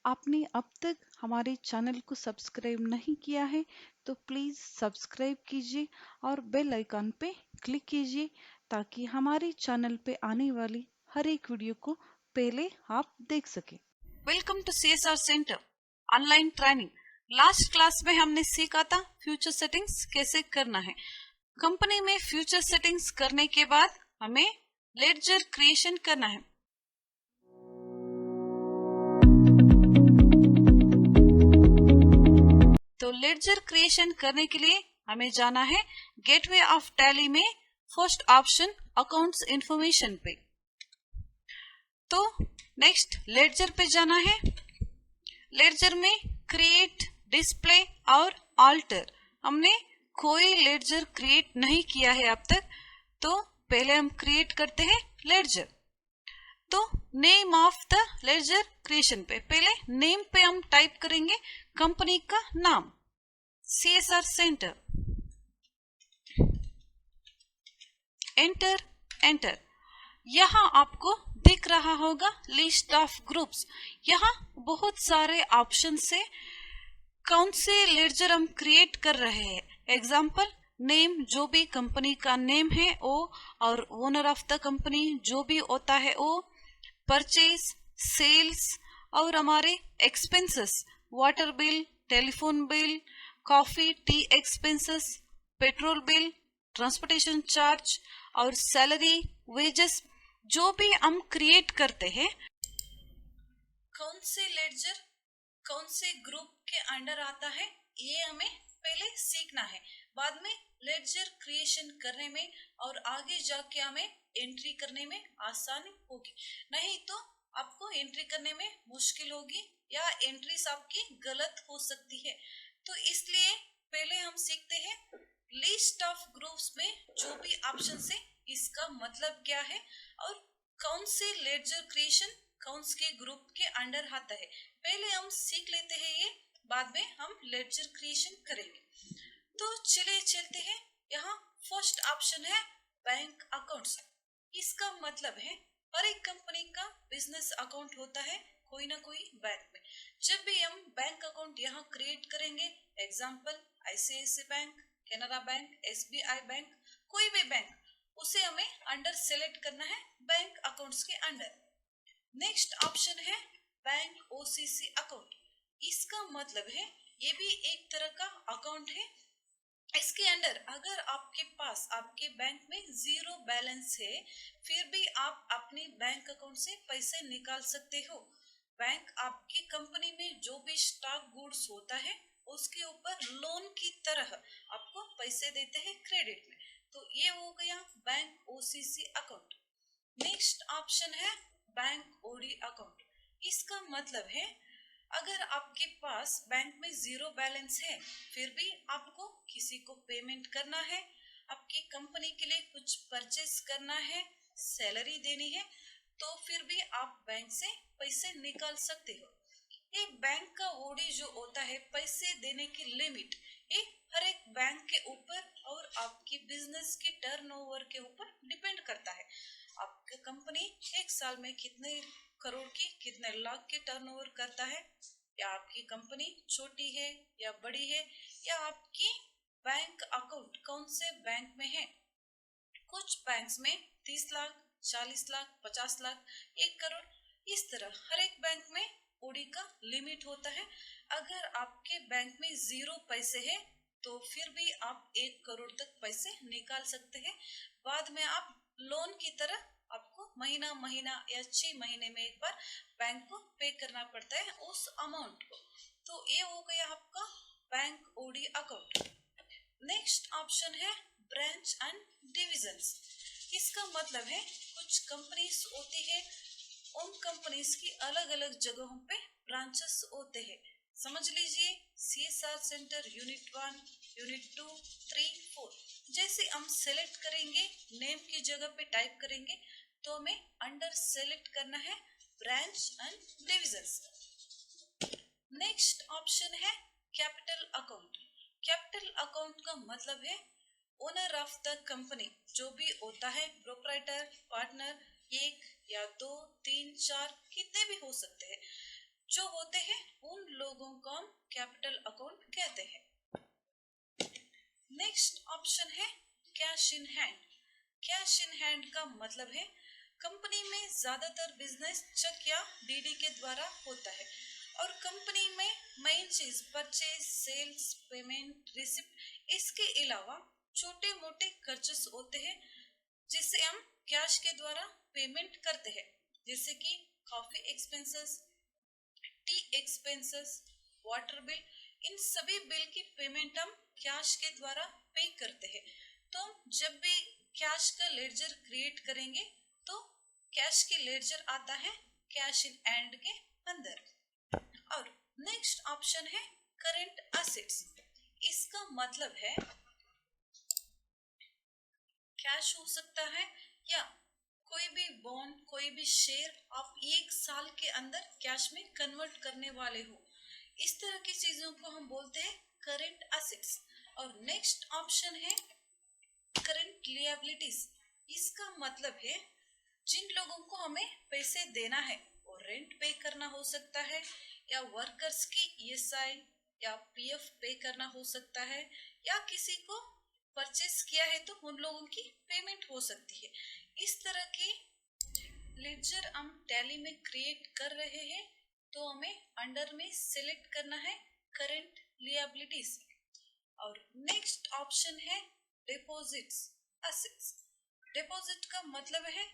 आपने अब तक हमारे चैनल को सब्सक्राइब नहीं किया है तो प्लीज़ सब्सक्राइब कीजिए और बेल आइकन पे क्लिक कीजिए ताकि हमारे चैनल पे आने वाली हर एक वीडियो को पहले आप देख सकें। Welcome to CSR centre online training. Last class में हमने सीखा था फ्यूचर सेटिंग्स कैसे करना है। कंपनी में फ्यूचर सेटिंग्स करने के बाद हमें लेडजर क्रिएशन करना है। तो लेडजर क्रिएशन करने के लिए हमें जाना है गेटवे ऑफ टैली में फर्स्ट ऑप्शन अकाउंट्स इंफॉर्मेशन पे। तो नेक्स्ट लेडजर पे जाना है। लेडजर में क्रिएट, डिस्प्ले और ऑल्टर। हमने कोई लेडजर क्रिएट नहीं किया है अब तक, तो पहले हम क्रिएट करते हैं लेडजर। तो name of the ledger creation पे पहले नेम पे हम टाइप करेंगे कंपनी का नाम CSR सेंटर। Enter enter. यहाँ आपको दिख रहा होगा लिस्ट ऑफ ग्रुप्स। यहाँ बहुत सारे ऑप्शन से कौन से लेडजर हम क्रिएट कर रहे हैं। एग्जाम्पल नेम, जो भी कंपनी का नेम है वो, और ओनर ऑफ द कंपनी जो भी होता है वो, परचेज, सेल्स और हमारे expenses, water bill, telephone bill, coffee tea expenses, petrol bill, transportation charge और सैलरी, वेजेस, जो भी हम क्रिएट करते हैं। कौन से लेडजर कौन से ग्रुप के अंडर आता है ये हमें पहले सीखना है। बाद में लेडजर क्रिएशन करने में और आगे जाके हमें एंट्री करने में आसानी होगी। नहीं तो आपको एंट्री करने में मुश्किल होगी या एंट्रीज आपकी गलत हो सकती है। तो इसलिए पहले हम सीखते हैं लिस्ट ऑफ ग्रुप्स में जो भी ऑप्शन है इसका मतलब क्या है और कौन से लेडजर क्रिएशन कौन के ग्रुप के अंडर आता है। पहले हम सीख लेते हैं ये, बाद में हम लेडजर क्रिएशन करेंगे। तो चले चलते हैं। यहाँ फर्स्ट ऑप्शन है बैंक अकाउंट्स। इसका मतलब है हर एक कंपनी का बिजनेस अकाउंट होता है कोई ना कोई बैंक में। जब भी हम बैंक अकाउंट यहाँ क्रिएट करेंगे, example ICICI bank, Canara bank, SBI bank, कोई भी बैंक, उसे हमें अंडर सेलेक्ट करना है बैंक अकाउंट्स के अंडर। नेक्स्ट ऑप्शन है बैंक OCC अकाउंट। इसका मतलब है ये भी एक तरह का अकाउंट है। इसके अंडर अगर आपके पास आपके बैंक में जीरो बैलेंस है फिर भी आप अपने बैंक अकाउंट से पैसे निकाल सकते हो। बैंक आपकी कंपनी में जो भी स्टॉक गुड्स होता है उसके ऊपर लोन की तरह आपको पैसे देते हैं क्रेडिट में। तो ये हो गया bank OCC account. Next option है बैंक OD अकाउंट। इसका मतलब है अगर आपके पास बैंक में जीरो बैलेंस है फिर भी आपको किसी को पेमेंट करना है, आपकी कंपनी के लिए कुछ परचेस करना है, सैलरी देनी है, तो फिर भी आप बैंक से पैसे निकाल सकते हो। ये बैंक का ओडी जो होता है पैसे देने की लिमिट, ये हर एक बैंक के ऊपर और आपकी बिजनेस के टर्नओवर के ऊपर डिपेंड करता है। आपका कंपनी एक साल में कितने करोड़ की, कितने लाख के टर्नओवर करता है, या आपकी कंपनी छोटी है या बड़ी है, या आपकी बैंक अकाउंट कौन से बैंक में है। कुछ बैंक्स में 30 लाख, 40 लाख, 50 लाख, 1 करोड़, इस तरह हर एक बैंक में ओडी का लिमिट होता है। अगर आपके बैंक में जीरो पैसे है तो फिर भी आप 1 करोड़ तक पैसे निकाल सकते हैं। बाद में आप लोन की तरह आपको महीना महीना या 6 महीने में एक बार बैंक को पे करना पड़ता है उस अमाउंट को। तो ये हो गया आपका bank OD account. Next option है ब्रांच एंड डिविजन्स। इसका मतलब है कुछ कंपनीज होती है, उन कंपनीज की अलग अलग जगहों पे ब्रांचेस होते हैं। समझ लीजिए CSR सेंटर यूनिट 1, यूनिट 2, 3, 4। जैसे हम सेलेक्ट करेंगे नेम की जगह पे टाइप करेंगे तो हमें अंडर सेलेक्ट करना है branch and divisions. Next option है कैपिटल अकाउंट। कैपिटल अकाउंट का मतलब है ओनर ऑफ द कंपनी जो भी होता है, प्रोप्राइटर, पार्टनर, 1 या 2, 3, 4 कितने भी हो सकते हैं, जो होते हैं उन लोगों को हम कैपिटल अकाउंट कहते हैं। नेक्स्ट ऑप्शन है cash in hand. Cash in hand का मतलब है कंपनी में ज्यादातर बिजनेस चेक या डीडी के द्वारा होता है और कंपनी में मेन चीज परचेज, सेल्स, पेमेंट, रिसिप्ट, इसके अलावा छोटे मोटे खर्चेस होते हैं जिसे हम कैश के द्वारा पेमेंट करते हैं, जैसे कि coffee expenses, tea expenses, water bill, इन सभी बिल की पेमेंट हम कैश के द्वारा पे करते हैं। तो जब भी कैश का लेडजर क्रिएट करेंगे तो कैश की लेडजर आता है कैश इन हैंड के अंदर। और नेक्स्ट ऑप्शन है करंट असेट्स। इसका मतलब है कैश हो सकता है या कोई भी बॉन्ड, कोई भी शेयर आप 1 साल के अंदर कैश में कन्वर्ट करने वाले हो, इस तरह की चीजों को हम बोलते हैं करंट असेट्स। और नेक्स्ट ऑप्शन है करंट लिएबिलिटीज। इसका मतलब है जिन लोगों को हमें पैसे देना है और रेंट पे करना हो सकता है या वर्कर्स की ईएसआई या पीएफ पे करना हो सकता है या किसी को परचेस किया है तो उन लोगों की पेमेंट हो सकती है। इस तरह की लेडजर हम टैली में क्रिएट कर रहे हैं तो हमें अंडर में सिलेक्ट करना है करंट लिएबिलिटीज। और नेक्स्ट ऑप्शन है डिपॉजिट्स असेट्स। डिपॉजिट का मतलब है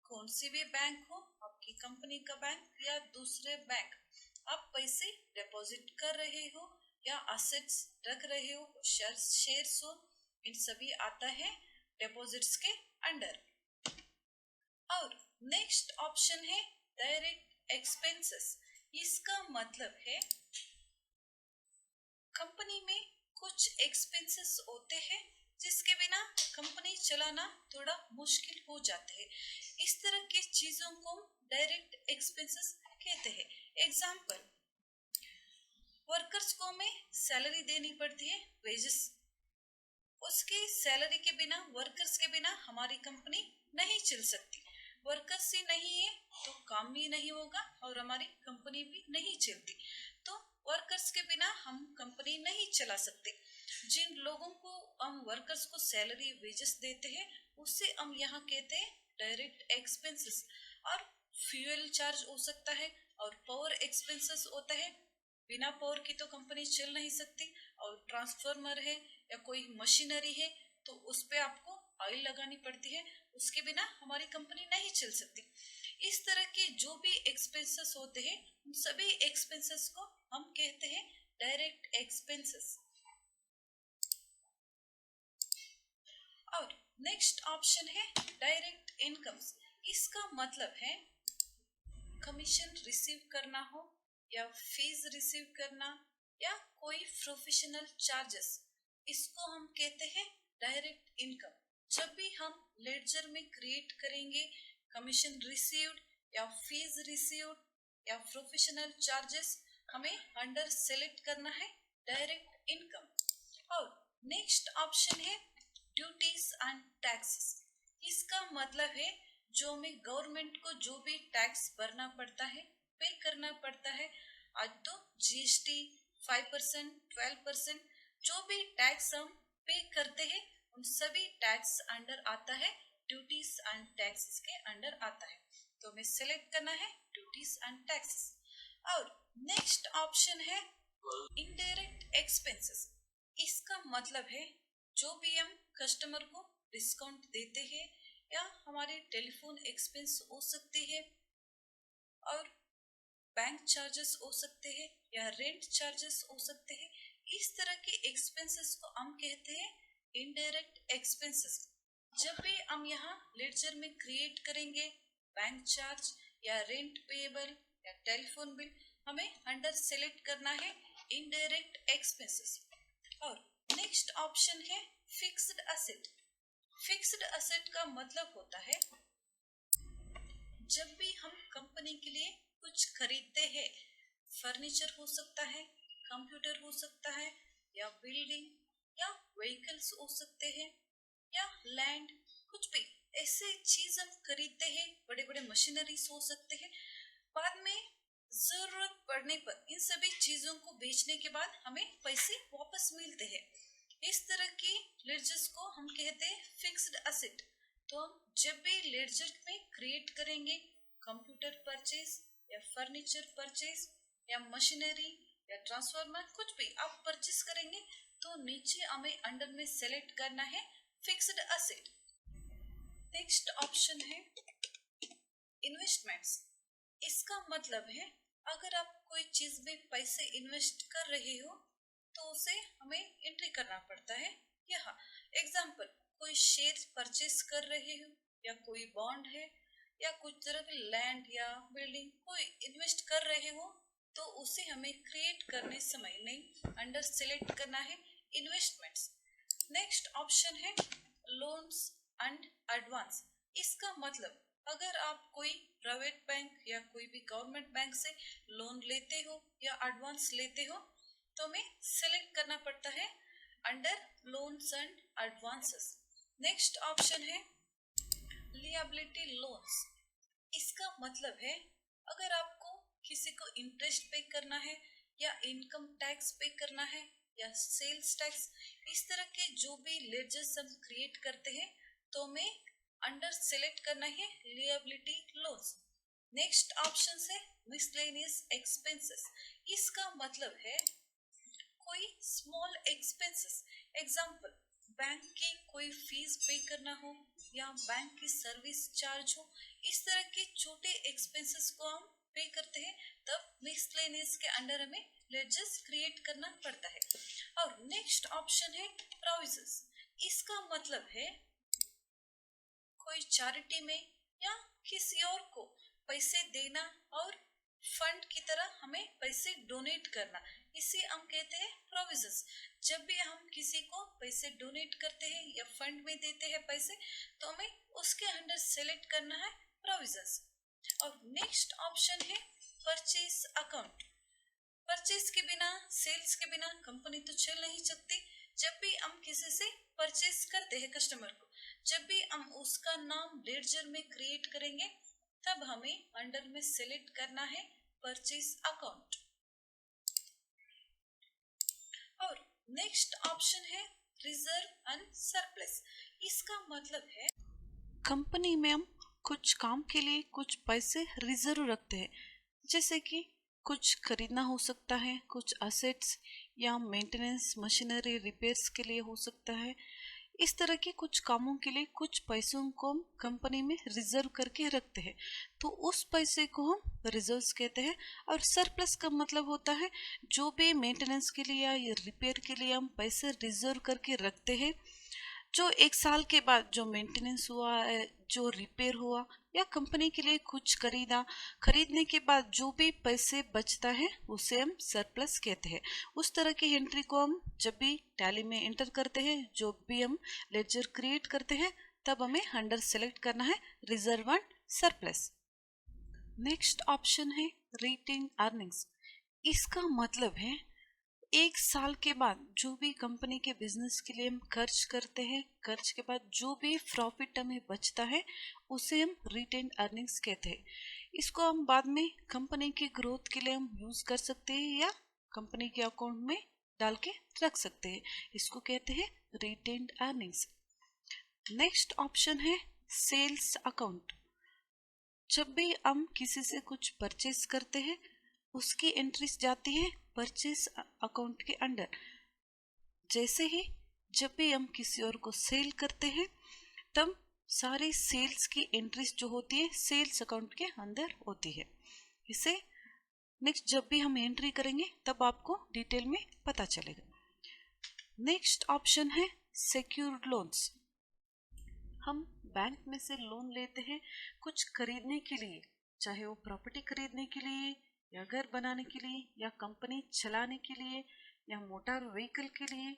कौन सी भी बैंक हो, आपकी कंपनी का बैंक या दूसरे बैंक, आप पैसे डिपॉजिट कर रहे हो या असेट्स रख रहे हो, शेयर्स हो, इन सभी आता है डिपॉजिट्स के अंडर। और नेक्स्ट ऑप्शन है डायरेक्ट एक्सपेंसेस। इसका मतलब है कंपनी में कुछ एक्सपेंसेस होते हैं जिसके बिना कंपनी चलाना थोड़ा मुश्किल हो जाता है, इस तरह की चीजों को डायरेक्ट एक्सपेंसेस कहते हैं। एग्जाम्पल, वर्कर्स को हमें सैलरी देनी पड़ती है, वेजेस, उसकी सैलरी के बिना, वर्कर्स के बिना हमारी कंपनी नहीं चल सकती। वर्कर्स ही नहीं है तो काम भी नहीं होगा और हमारी कंपनी भी नहीं चलती। तो वर्कर्स के बिना हम कंपनी नहीं चला सकते। जिन लोगों को हम वर्कर्स को सैलरी, वेजेस देते हैं उससे हम यहाँ कहते हैं डायरेक्ट एक्सपेंसेस। और फ्यूल चार्ज हो सकता है और पावर एक्सपेंसेस होता है, बिना पावर की तो कंपनी चल नहीं सकती। और ट्रांसफार्मर है या कोई मशीनरी है तो उस पे आपको ऑयल लगानी पड़ती है, उसके बिना हमारी कंपनी नहीं चल सकती। इस तरह के जो भी एक्सपेंसेस होते हैं उन सभी एक्सपेंसेस को हम कहते हैं डायरेक्ट एक्सपेंसेस। और नेक्स्ट ऑप्शन है डायरेक्ट इनकम्स। इसका मतलब है कमीशन रिसीव करना हो या फीस रिसीव करना या कोई प्रोफेशनल चार्जेस, इसको हम कहते हैं डायरेक्ट इनकम। जब भी हम लेडजर में क्रिएट करेंगे कमीशन रिसीव्ड या फीस रिसीव्ड या प्रोफेशनल चार्जेस, हमें अंडर सेलेक्ट करना है डायरेक्ट इनकम। और नेक्स्ट ऑप्शन है ड्यूटीज एंड टैक्सेस। इसका मतलब है जो हमें गवर्नमेंट को जो भी टैक्स भरना पड़ता है, पे करना पड़ता है। आज तो जीएसटी 5%, 12%, जो भी टैक्स हम पे करते हैं उन सभी टैक्स अंडर आता है ड्यूटीज एंड टैक्सेस के अंडर आता है। तो हमें सिलेक्ट करना है ड्यूटीज एंड टैक्सेस। और नेक्स्ट ऑप्शन है इनडायरेक्ट एक्सपेंसेस। इसका मतलब है जो भी हम कस्टमर को डिस्काउंट देते हैं या हमारे टेलीफोन एक्सपेंस हो सकते हैं और बैंक चार्जेस हो सकते हैं या रेंट चार्जेस हो सकते हैं, इस तरह के एक्सपेंसेस को हम कहते हैं इनडायरेक्ट एक्सपेंसेस। जब भी हम यहाँ लेडजर में क्रिएट करेंगे बैंक चार्ज या रेंट पेएबल या टेलीफोन बिल, हमें अंडर सेलेक्ट करना है इनडायरेक्ट एक्सपेंसेस। और नेक्स्ट ऑप्शन है फिक्स्ड असेट। फिक्स्ड असेट का मतलब होता है जब भी हम कंपनी के लिए कुछ खरीदते हैं, फर्नीचर हो सकता है, कंप्यूटर हो सकता है या बिल्डिंग या व्हीकल्स हो सकते हैं या लैंड, कुछ भी ऐसे चीज हम खरीदते हैं, बड़े बड़े मशीनरीज हो सकते हैं। बाद में जरूरत पड़ने पर इन सभी चीजों को बेचने के बाद हमें पैसे वापस मिलते हैं। इस तरह के लेडजर्स को हम कहते हैं फिक्स्ड असेट। तो हम जब भी लेडजर में क्रिएट करेंगे कंप्यूटर परचेज या फर्नीचर परचेज या मशीनरी या ट्रांसफार्मर, कुछ भी आप परचेज करेंगे तो नीचे हमें अंडर में सेलेक्ट करना है फिक्स्ड असेट। नेक्स्ट ऑप्शन है इन्वेस्टमेंट्स। इसका मतलब है अगर आप कोई चीज में पैसे इन्वेस्ट कर रहे हो तो उसे हमें एंट्री करना पड़ता है यहाँ। एग्जाम्पल, कोई शेयर परचेस कर रहे हो या कोई बॉन्ड है या कुछ तरह की लैंड या बिल्डिंग कोई इन्वेस्ट कर रहे हो तो उसे हमें क्रिएट करने समय नहीं अंडर सेलेक्ट करना है इन्वेस्टमेंट्स। नेक्स्ट ऑप्शन है लोन्स एंड एडवांस। इसका मतलब अगर आप कोई प्राइवेट बैंक या कोई भी गवर्नमेंट बैंक से लोन लेते हो या एडवांस लेते हो तो हमें सेलेक्ट करना पड़ता है under loans and advances. Next option है लिएबिलिटी लोन्स। इसका मतलब है अगर आपको किसी को इंटरेस्ट पे करना है या इनकम टैक्स पे करना है या सेल्स टैक्स, इस तरह के जो भी लेजर्स हम क्रिएट करते हैं तो हमें अंडर सेलेक्ट करना है लिएबिलिटी लोन्स। नेक्स्ट ऑप्शन है मिसलेनियस एक्सपेंसेस। इसका मतलब है कोई स्मॉल एक्सपेंसेस। एग्जाम्पल, बैंक की कोई फीस पे करना हो या बैंक की सर्विस चार्ज हो, इस तरह के छोटे एक्सपेंसेस को हम पे करते हैं तब मिसलेनियस के अंडर हमें लेजर्स क्रिएट करना पड़ता है। और नेक्स्ट ऑप्शन है प्रोविजंस। इसका मतलब है कोई चैरिटी में या किसी और को पैसे देना और फंड की तरह हमें पैसे डोनेट करना, इसे हम कहते हैं प्रोविजंस। जब भी हम किसी को पैसे डोनेट करते हैं या फंड में देते हैं पैसे तो हमें उसके अंडर सेलेक्ट करना है प्रोविजंस। और नेक्स्ट ऑप्शन है परचेज अकाउंट। परचेज के बिना, सेल्स के बिना कंपनी तो चल नहीं सकती। जब भी हम किसी से परचेज करते हैं कस्टमर को, जब भी हम उसका नाम लेडजर में क्रिएट करेंगे तब हमें अंडर में सेलेक्ट करना है परचेज अकाउंट। और नेक्स्ट ऑप्शन है रिजर्व एंड सरप्लस। इसका मतलब है कंपनी में हम कुछ काम के लिए कुछ पैसे रिजर्व रखते हैं, जैसे कि कुछ खरीदना हो सकता है, कुछ असेट्स या मेंटेनेंस मशीनरी रिपेयर्स के लिए हो सकता है। इस तरह के कुछ कामों के लिए कुछ पैसों को हम कंपनी में रिजर्व करके रखते हैं तो उस पैसे को हम रिजर्व्स कहते हैं। और सरप्लस का मतलब होता है जो भी मेंटेनेंस के लिए या रिपेयर के लिए हम पैसे रिजर्व करके रखते हैं, जो एक साल के बाद जो मेंटेनेंस हुआ, जो रिपेयर हुआ या कंपनी के लिए कुछ खरीदने के बाद जो भी पैसे बचता है उसे हम सरप्लस कहते हैं। उस तरह की एंट्री को हम जब भी टैली में एंटर करते हैं, जो भी हम लेजर क्रिएट करते हैं तब हमें अंडर सेलेक्ट करना है reserve and surplus. Next option है रिटेन अर्निंग्स। इसका मतलब है एक साल के बाद जो भी कंपनी के बिजनेस के लिए हम खर्च करते हैं, खर्च के बाद जो भी प्रॉफिट हमें बचता है उसे हम रिटेन अर्निंग्स कहते हैं। इसको हम बाद में कंपनी की ग्रोथ के लिए हम यूज कर सकते हैं या कंपनी के अकाउंट में डाल के रख सकते हैं, इसको कहते हैं रिटेन अर्निंग्स। नेक्स्ट ऑप्शन है सेल्स अकाउंट। जब भी हम किसी से कुछ परचेज करते हैं उसकी एंट्रीज जाती है परचेज अकाउंट के अंडर। जैसे ही जब भी हम किसी और को सेल करते हैं तब सारी सेल्स की एंट्रीज जो होती है सेल्स अकाउंट के अंदर होती है। इसे नेक्स्ट जब भी हम एंट्री करेंगे तब आपको डिटेल में पता चलेगा। नेक्स्ट ऑप्शन है सिक्योर्ड लोन्स। हम बैंक में से लोन लेते हैं कुछ खरीदने के लिए, चाहे वो प्रॉपर्टी खरीदने के लिए या घर बनाने के लिए या कंपनी चलाने के लिए या मोटर व्हीकल के लिए,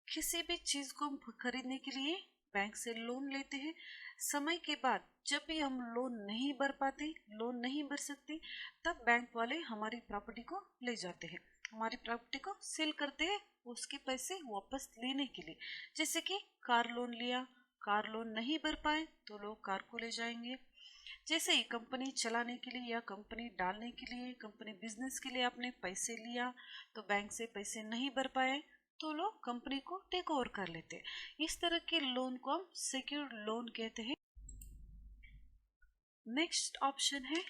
किसी भी चीज को खरीदने के लिए बैंक से लोन लेते हैं। समय के बाद जब भी हम लोन नहीं भर पाते, लोन नहीं भर सकते, तब बैंक वाले हमारी प्रॉपर्टी को ले जाते हैं, हमारी प्रॉपर्टी को सेल करते हैं उसके पैसे वापस लेने के लिए। जैसे कि कार लोन लिया, कार लोन नहीं भर पाए तो लोग कार को ले जाएंगे। जैसे ही कंपनी चलाने के लिए या कंपनी डालने के लिए, कंपनी बिजनेस के लिए आपने पैसे लिया तो बैंक से पैसे नहीं भर पाए तो लोग कंपनी को टेक ओवर कर लेते हैं। इस तरह के लोन को हम सिक्योर्ड लोन कहते हैं। नेक्स्ट ऑप्शन है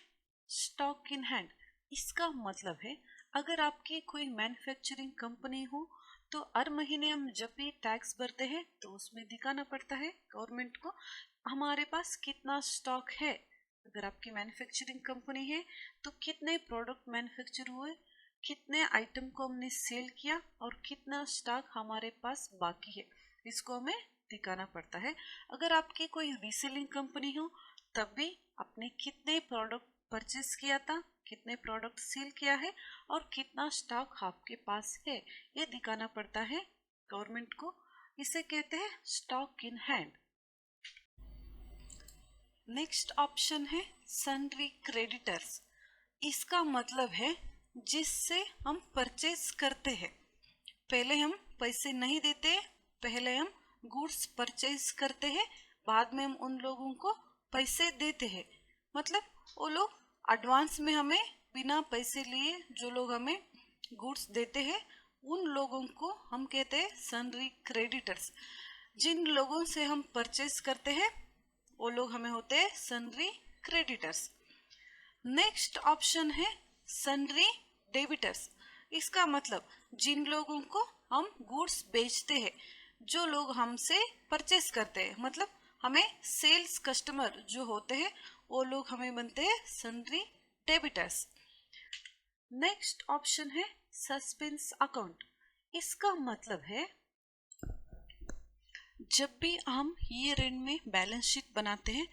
स्टॉक इन हैंड। इसका मतलब है अगर आपकी कोई मैन्युफैक्चरिंग कंपनी हो तो हर महीने हम जब भी टैक्स भरते हैं तो उसमें दिखाना पड़ता है गवर्नमेंट को हमारे पास कितना स्टॉक है। अगर आपकी मैन्युफैक्चरिंग कंपनी है तो कितने प्रोडक्ट मैन्युफैक्चर हुए, कितने आइटम को हमने सेल किया और कितना स्टॉक हमारे पास बाकी है, इसको हमें दिखाना पड़ता है। अगर आपकी कोई रीसेलिंग कंपनी हो तब भी आपने कितने प्रोडक्ट परचेस किया था, कितने प्रोडक्ट सेल किया है और कितना स्टॉक आपके पास है, ये दिखाना पड़ता है गवर्नमेंट को। इसे कहते हैं stock in hand. Next option है सन्ड्री क्रेडिटर्स। इसका मतलब है जिससे हम परचेस करते हैं। पहले हम पैसे नहीं देते, पहले हम गुड्स परचेस करते हैं, बाद में हम उन लोगों को पैसे देते हैं। मतलब वो लोग एडवांस में हमें बिना पैसे लिए जो लोग हमें गुड्स देते हैं उन लोगों को हम कहते हैं सन्ड्री क्रेडिटर्स। जिन लोगों से हम परचेस करते हैं वो लोग हमें होते हैं सन्ड्री क्रेडिटर्स। नेक्स्ट ऑप्शन है सन्ड्री डेबिटर्स। इसका मतलब जिन लोगों को हम गुड्स बेचते हैं, जो लोग हमसे परचेस करते हैं, मतलब हमें सेल्स कस्टमर जो होते हैं वो लोग हमें बनते हैं सन्ड्री डेबिटर्स। नेक्स्ट ऑप्शन है सस्पेंस अकाउंट। इसका मतलब है जब भी हम ईयर एंड में बैलेंस शीट बनाते हैं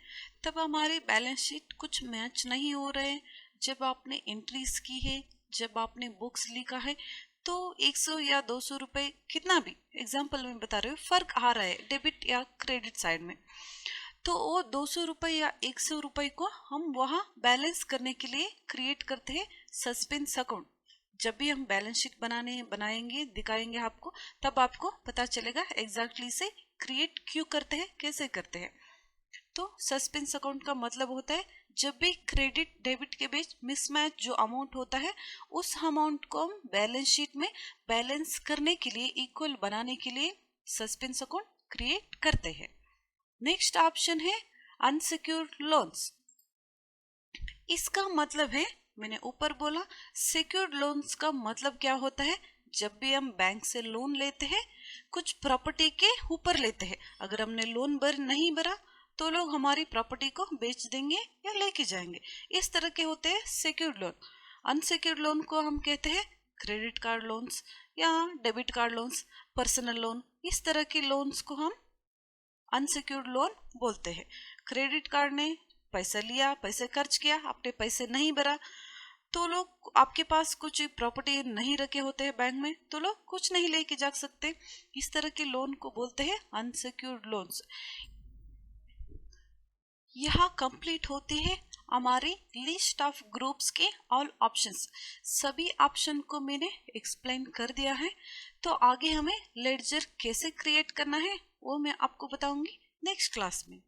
तब हमारे बैलेंस शीट कुछ मैच नहीं हो रहे हैं। जब आपने एंट्रीज की है, जब आपने बुक्स लिखा है तो 100 या 200 रुपए, कितना भी एग्जाम्पल में बता रहे हो, फर्क आ रहा है डेबिट या क्रेडिट साइड में, तो वो 200 रुपए या 100 रुपए को हम वहाँ बैलेंस करने के लिए क्रिएट करते हैं सस्पेंस अकाउंट। जब भी हम बैलेंस शीट बनाएंगे, दिखाएंगे आपको, तब आपको पता चलेगा एग्जैक्टली से क्रिएट क्यों करते हैं, कैसे करते हैं। तो सस्पेंस अकाउंट का मतलब होता है जब भी क्रेडिट डेबिट के बीच मिसमैच जो अमाउंट होता है उस अमाउंट को हम बैलेंस शीट में बैलेंस करने के लिए, इक्वल बनाने के लिए सस्पेंस अकाउंट क्रिएट करते हैं। नेक्स्ट ऑप्शन है अनसिक्योर्ड लोन्स। इसका मतलब है, मैंने ऊपर बोला सिक्योर्ड लोन्स का मतलब क्या होता है, जब भी हम बैंक से लोन लेते हैं कुछ प्रॉपर्टी के ऊपर लेते हैं, अगर हमने लोन नहीं भरा तो लोग हमारी प्रॉपर्टी को बेच देंगे या लेके जाएंगे। इस तरह के होते हैं सिक्योर्ड लोन। अनसिक्योर्ड लोन को हम कहते हैं क्रेडिट कार्ड लोन्स या debit card loans, personal loan. इस तरह के लोन्स को हम अनसिक्योर्ड लोन बोलते हैं। क्रेडिट कार्ड ने पैसा लिया, पैसे खर्च किया, आपने पैसे नहीं भरा तो लोग, आपके पास कुछ प्रॉपर्टी नहीं रखे होते हैं बैंक में, तो लोग कुछ नहीं लेके जा सकते। इस तरह के लोन को बोलते हैं अनसिक्योर्ड लोन्स। यहाँ कंप्लीट होती है हमारी लिस्ट ऑफ ग्रुप्स के ऑल ऑप्शंस। सभी ऑप्शन को मैंने एक्सप्लेन कर दिया है। तो आगे हमें लेडजर कैसे क्रिएट करना है वो मैं आपको बताऊंगी नेक्स्ट क्लास में।